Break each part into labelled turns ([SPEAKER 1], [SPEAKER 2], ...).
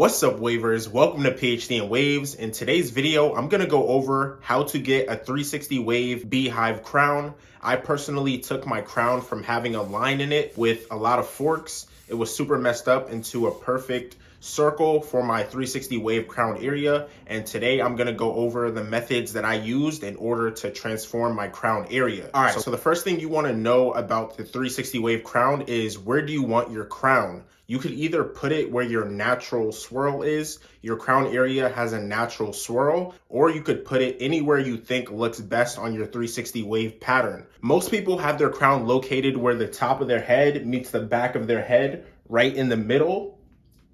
[SPEAKER 1] What's up, wavers? Welcome to PhD and Waves. In today's video, I'm going to go over how to get a 360 wave beehive crown. I personally took my crown from having a line in it with a lot of forks. It was super messed up into a perfect circle for my 360 wave crown area. And today I'm going to go over the methods that I used in order to transform my crown area. All right, so the first thing you want to know about the 360 wave crown is, where do you want your crown? You could either put it where your natural swirl is. Your crown area has a natural swirl, or you could put it anywhere you think looks best on your 360 wave pattern. Most people have their crown located where the top of their head meets the back of their head, right in the middle.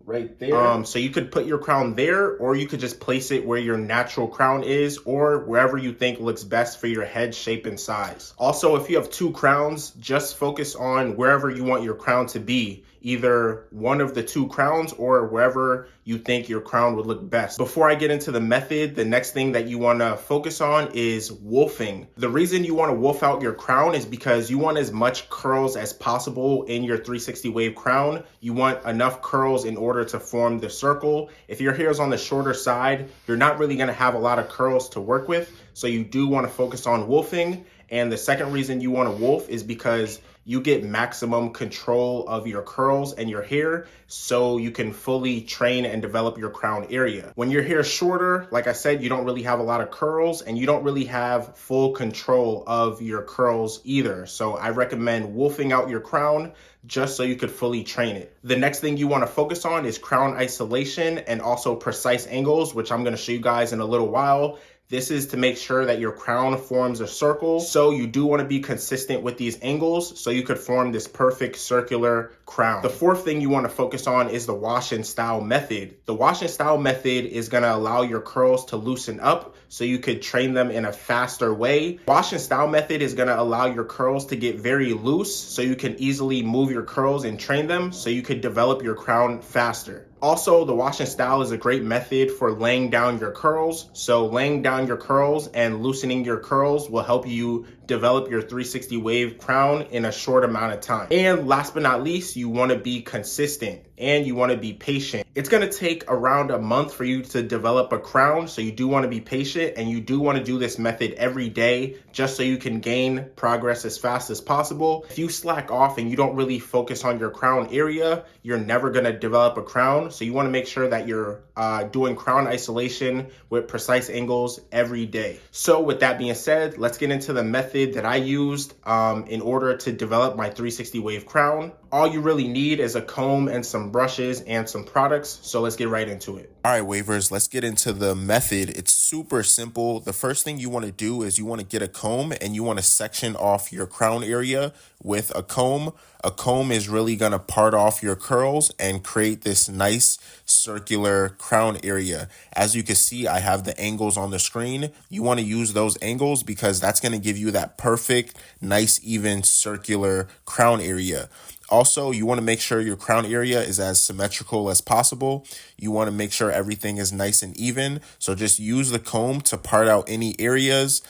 [SPEAKER 1] Right there. So you could put your crown there, or you could just place it where your natural crown is, or wherever you think looks best for your head shape and size. Also, if you have two crowns, just focus on wherever you want your crown to be, either one of the two crowns or wherever you think your crown would look best. Before I get into the method, the next thing that you want to focus on is wolfing. The reason you want to wolf out your crown is because you want as much curls as possible in your 360 wave crown. You want enough curls in order to form the circle. If your hair is on the shorter side, you're not really going to have a lot of curls to work with. So you do want to focus on wolfing. And the second reason you want to wolf is because you get maximum control of your curls and your hair, so you can fully train and develop your crown area. When your hair is shorter, like I said, you don't really have a lot of curls and you don't really have full control of your curls either. So I recommend wolfing out your crown just so you could fully train it. The next thing you want to focus on is crown isolation and also precise angles, which I'm going to show you guys in a little while. This is to make sure that your crown forms a circle. So you do want to be consistent with these angles so you could form this perfect circular crown. The fourth thing you want to focus on is the wash and style method. The wash and style method is going to allow your curls to loosen up so you could train them in a faster way. Wash and style method is going to allow your curls to get very loose so you can easily move your curls and train them so you could develop your crown faster. Also, the wash and style is a great method for laying down your curls. So laying down your curls and loosening your curls will help you develop your 360 wave crown in a short amount of time. And last but not least, you want to be consistent and you want to be patient. It's going to take around a month for you to develop a crown. So you do want to be patient and you do want to do this method every day just so you can gain progress as fast as possible. If you slack off and you don't really focus on your crown area, you're never going to develop a crown. So you want to make sure that you're doing crown isolation with precise angles every day. So with that being said, let's get into the method that I used in order to develop my 360 wave crown. All you really need is a comb and some brushes and some products. So let's get right into it.
[SPEAKER 2] All right, wavers, let's get into the method. It's super simple. The first thing you want to do is you want to get a comb and you want to section off your crown area with a comb. A comb is really going to part off your curls and create this nice circular crown area. As you can see, I have the angles on the screen. You want to use those angles because that's going to give you that perfect, nice, even circular crown area. Also, you want to make sure your crown area is as symmetrical as possible. You want to make sure everything is nice and even. So just use the comb to part out any areas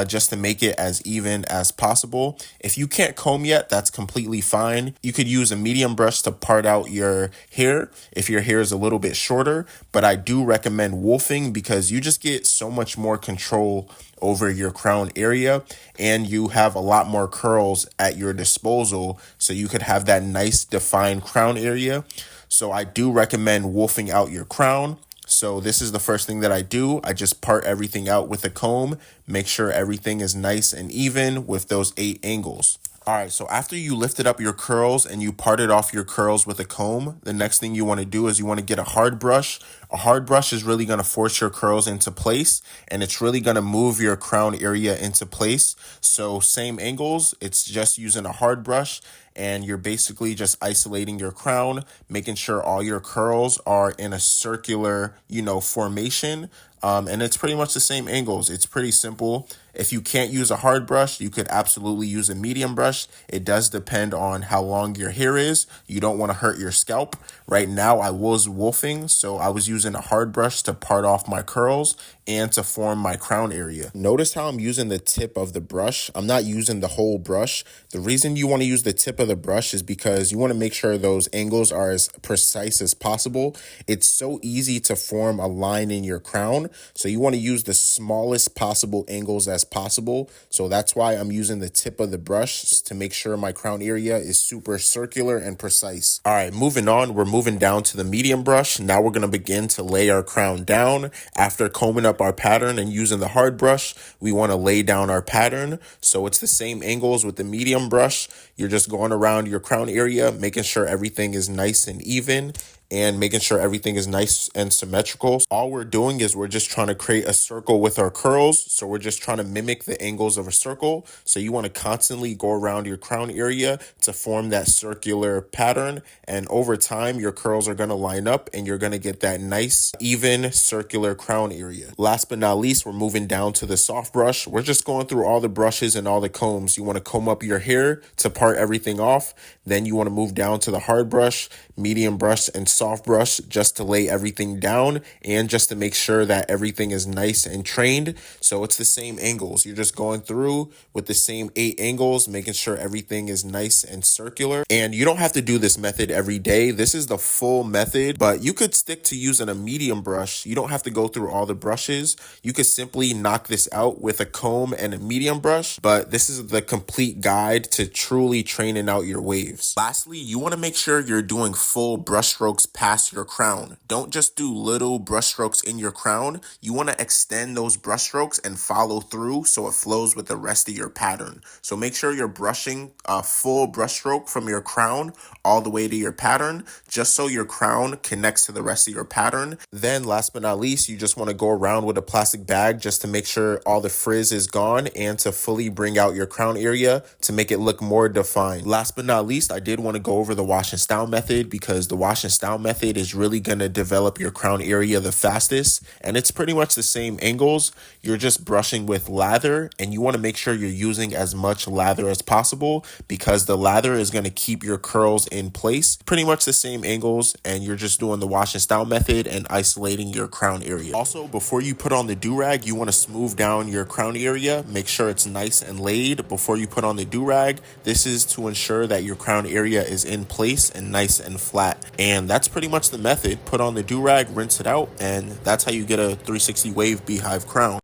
[SPEAKER 2] just to make it as even as possible. If you can't comb yet, that's completely fine. You could use a medium brush to part out your hair if your hair is a little bit shorter, but I do recommend wolfing because you just get so much more control over your crown area and you have a lot more curls at your disposal so you could have that nice defined crown area. So I do recommend wolfing out your crown. So this is the first thing that I do. I just part everything out with a comb, make sure everything is nice and even with those 8 angles. All right, so after you lifted up your curls and you parted off your curls with a comb, the next thing you want to do is you want to get a hard brush. A hard brush is really going to force your curls into place and it's really going to move your crown area into place. So same angles, it's just using a hard brush and you're basically just isolating your crown, making sure all your curls are in a circular, formation. And it's pretty much the same angles. It's pretty simple. If you can't use a hard brush, you could absolutely use a medium brush. It does depend on how long your hair is. You don't want to hurt your scalp. Right now, I was wolfing, so I was using using a hard brush to part off my curls and to form my crown area. Notice how I'm using the tip of the brush. I'm not using the whole brush. The reason you want to use the tip of the brush is because you want to make sure those angles are as precise as possible. It's so easy to form a line in your crown, so you want to use the smallest possible angles as possible. So that's why I'm using the tip of the brush to make sure my crown area is super circular and precise. All right, moving on, we're moving down to the medium brush. Now we're going to begin to lay our crown down. After combing up our pattern and using the hard brush, we want to lay down our pattern. So it's the same angles with the medium brush. You're just going around your crown area, making sure everything is nice and even, and making sure everything is nice and symmetrical. All we're doing is we're just trying to create a circle with our curls. So we're just trying to mimic the angles of a circle. So you want to constantly go around your crown area to form that circular pattern. And over time, your curls are going to line up and you're going to get that nice, even circular crown area. Last but not least, we're moving down to the soft brush. We're just going through all the brushes and all the combs. You want to comb up your hair to part everything off. Then you want to move down to the hard brush, medium brush, and soft brush just to lay everything down and just to make sure that everything is nice and trained. So it's the same angles. You're just going through with the same 8 angles, making sure everything is nice and circular. And you don't have to do this method every day. This is the full method, but you could stick to using a medium brush. You don't have to go through all the brushes. You could simply knock this out with a comb and a medium brush, but this is the complete guide to truly training out your waves. Lastly, you want to make sure you're doing full brush strokes past your crown. Don't just do little brush strokes in your crown. You want to extend those brush strokes and follow through so it flows with the rest of your pattern. So make sure you're brushing a full brush stroke from your crown all the way to your pattern, just so your crown connects to the rest of your pattern. Then last but not least, you just want to go around with a plastic bag just to make sure all the frizz is gone and to fully bring out your crown area to make it look more defined. Last but not least, I did want to go over the wash and style method, because the wash and style method is really going to develop your crown area the fastest, and it's pretty much the same angles. You're just brushing with lather, and you want to make sure you're using as much lather as possible because the lather is going to keep your curls in place. Pretty much the same angles, and you're just doing the wash and style method and isolating your crown area. Also, before you put on the durag, you want to smooth down your crown area. Make sure it's nice and laid before you put on the durag. This is to ensure that your crown area is in place and nice and flat. And that's pretty much the method. Put on the durag, rinse it out, and that's how you get a 360 wave beehive crown.